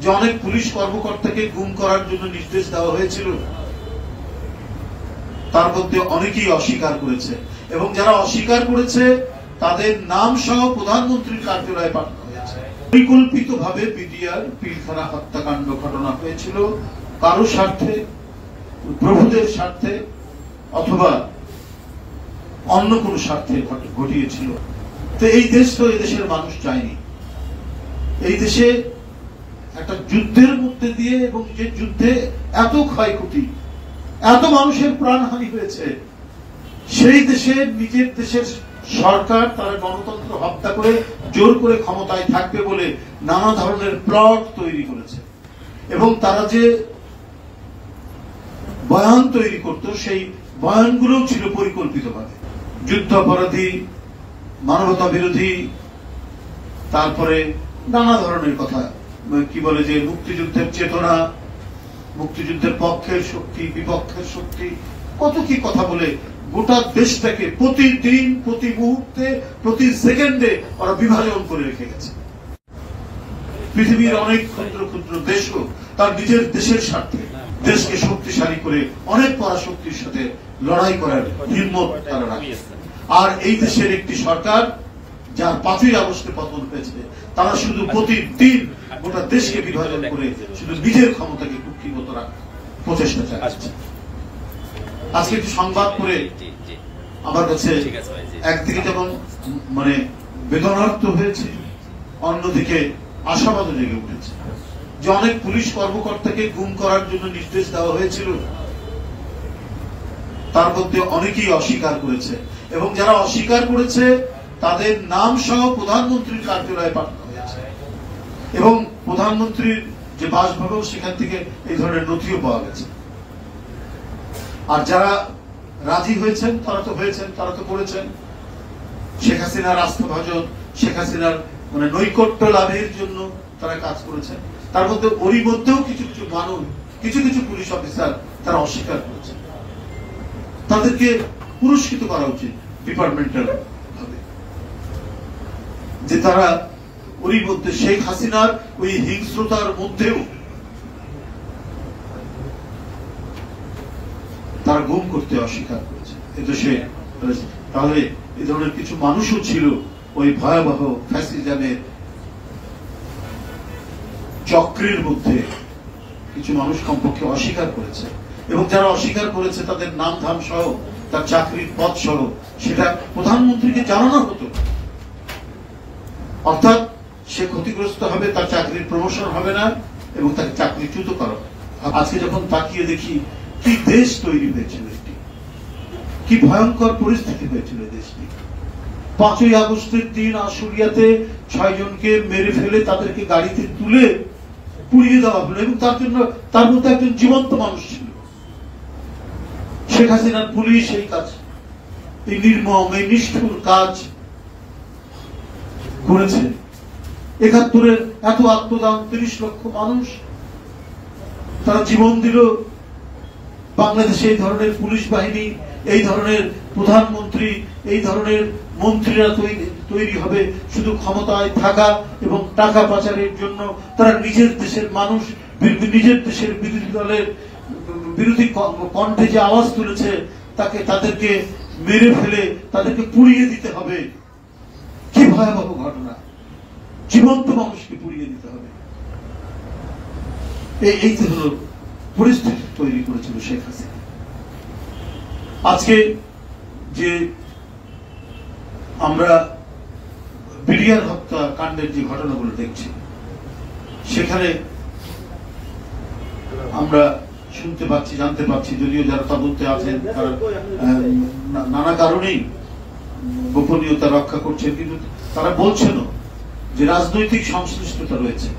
যে অনেক পুলিশ কর্মকর্তাকে গুম করার জন্য নির্দেশ দেওয়া হয়েছিল, তার মধ্যে অনেকেই অস্বীকার করেছে এবং যারা অস্বীকার করেছে তাদের নাম সহ প্রধানমন্ত্রীর কার্যালয়ে পাঠানো হয়েছে। পরিকল্পিতভাবে বিডিআর পিলখানা হত্যাকাণ্ড ঘটনা হয়েছিল কারো স্বার্থে, প্রভুদের স্বার্থে অথবা অন্য কোন স্বার্থে ঘটিয়েছিল। তো এই দেশ তো এই দেশের মানুষ চায়নি। এই দেশে একটা যুদ্ধের মধ্যে দিয়ে এবং যে যুদ্ধে এত ক্ষয়ক্ষতি, এত মানুষের প্রাণহানি হয়েছে, সেই দেশের নিজের দেশের সরকার তারা গণতন্ত্র হত্যা করে জোর করে ক্ষমতায় থাকবে বলে নানা ধরনের প্লট তৈরি করেছে এবং তারা যে বয়ান তৈরি করত সেই বয়ানগুলো ছিল পরিকল্পিতভাবে যুদ্ধ অপরাধী, মানবতা বিরোধী, তারপরে নানা ধরনের কথা, কি বলে যে মুক্তিযুদ্ধের চেতনা, মুক্তিযুদ্ধের পক্ষের শক্তি, বিপক্ষের শক্তি, কত কি কথা বলে গোটা দেশটাকে প্রতিদিন, প্রতি মুহূর্তে, প্রতি সেকেন্ডে ওরা বিভাজন করে রেখে গেছে। পৃথিবীর অনেক ক্ষুদ্র ক্ষুদ্র দেশও তার নিজের দেশের স্বার্থে দেশকে শক্তিশালী করে অনেক পরাশক্তির সাথে লড়াই করার হিম্মত তারা রাখে। আর এই দেশের একটি সরকার যার 5ই আগস্টে পতন হয়েছে, তারা শুধু প্রতিদিন গোটা দেশকে বিভাজন করে শুধু নিজের ক্ষমতাকে কুক্ষিগত রাখার প্রচেষ্টা চালাচ্ছে। আজকে একটি সংবাদ পড়ে আমার কাছে একদিকে যেমন মানে বেদনার্থ হয়েছে, অন্যদিকে আশাবাদও জেগে উঠেছে যে অনেক পুলিশ কর্মকর্তাকে গুম করার জন্য নির্দেশ দেওয়া হয়েছিল, তার মধ্যে অনেকেই অস্বীকার করেছে এবং যারা অস্বীকার করেছে তাদের নাম সহ প্রধানমন্ত্রীর কার্যালয়ে পাঠানো হয়েছে এবং প্রধানমন্ত্রীর যে বাসভবন সেখান থেকে এই ধরনের নথিও পাওয়া গেছে। আর যারা রাজি হয়েছেন তারা তো করেছেন শেখ হাসিনার আস্থাভাজন, শেখ হাসিনার মানে নৈকট্য লাভের জন্য তারা কাজ করেছেন। তার মধ্যে ওরই মধ্যেও কিছু কিছু মানুষ, কিছু কিছু পুলিশ অফিসার তারা অস্বীকার করেছেন। তাদেরকে পুরস্কৃত করা উচিত ডিপার্টমেন্টাল ভাবে, যে তারা ওরই মধ্যে শেখ হাসিনার ওই হিংস্রতার মধ্যেও তারা গুম করতে অস্বীকার করেছে। এদেশে তাহলে এই ধরনের কিছু মানুষও ছিল ওই ভয়াবহ ফ্যাসিজমের চক্রের মধ্যে, কিছু মানুষ কমপক্ষে অস্বীকার করেছে এবং যারা অস্বীকার করেছে তাদের নাম ধাম সহ, তার চাকরির পদ সহ সেটা প্রধানমন্ত্রীকে জানানো হতো। অর্থাৎ সে ক্ষতিগ্রস্ত হবে, তার চাকরির প্রমোশন হবে না এবং তাকে চাকরিচ্যুত করা হবে। আজকে যখন তাকিয়ে দেখি কি দেশ তৈরি হয়েছিল, কি ভয়ঙ্কর পরিস্থিতি হয়েছিল দেশটি। 5ই আগস্টের দিন আশুলিয়াতে 6 জনকে মেরে ফেলে তাদেরকে গাড়িতে তুলে পুড়িয়ে দেওয়া হলো এবং তার জন্য তার মধ্যে একজন জীবন্ত মানুষ ছিল। শেখ হাসিনার পুলিশ এই কাজ, এই নির্মম, এই নিষ্ঠুর কাজ করেছে। 71-এর এত আত্মদান, 30 লক্ষ মানুষ তারা জীবন দিল। বাংলাদেশে এই ধরনের পুলিশ বাহিনী, এই ধরনের প্রধানমন্ত্রী, এই ধরনের মন্ত্রীরা তৈরি হবে শুধু ক্ষমতায় থাকা এবং টাকা পাচারের জন্য। তারা নিজের দেশের মানুষ, নিজের দেশের বিরোধী দলের বিরোধী কণ্ঠে যে আওয়াজ তুলেছে তাদেরকে মেরে ফেলে তাদেরকে পুড়িয়ে দিতে হবে। কি ভয়াবহ ঘটনা, জীবন্ত মানুষকে পুড়িয়ে দিতে হবে। এই তো হলো পরিস্থিতি তৈরি করেছিল শেখ হাসিনা। আজকে যে আমরা বিডিআর হত্যাকাণ্ডের যে ঘটনাগুলো দেখছি, সেখানে আমরা শুনতে পাচ্ছি, জানতে পাচ্ছি, যদিও যারা তদন্তে আছেন তারা নানা কারণেই গোপনীয়তা রক্ষা করছেন, কিন্তু তারা বলছেন যে রাজনৈতিক সংশ্লিষ্টতা রয়েছে।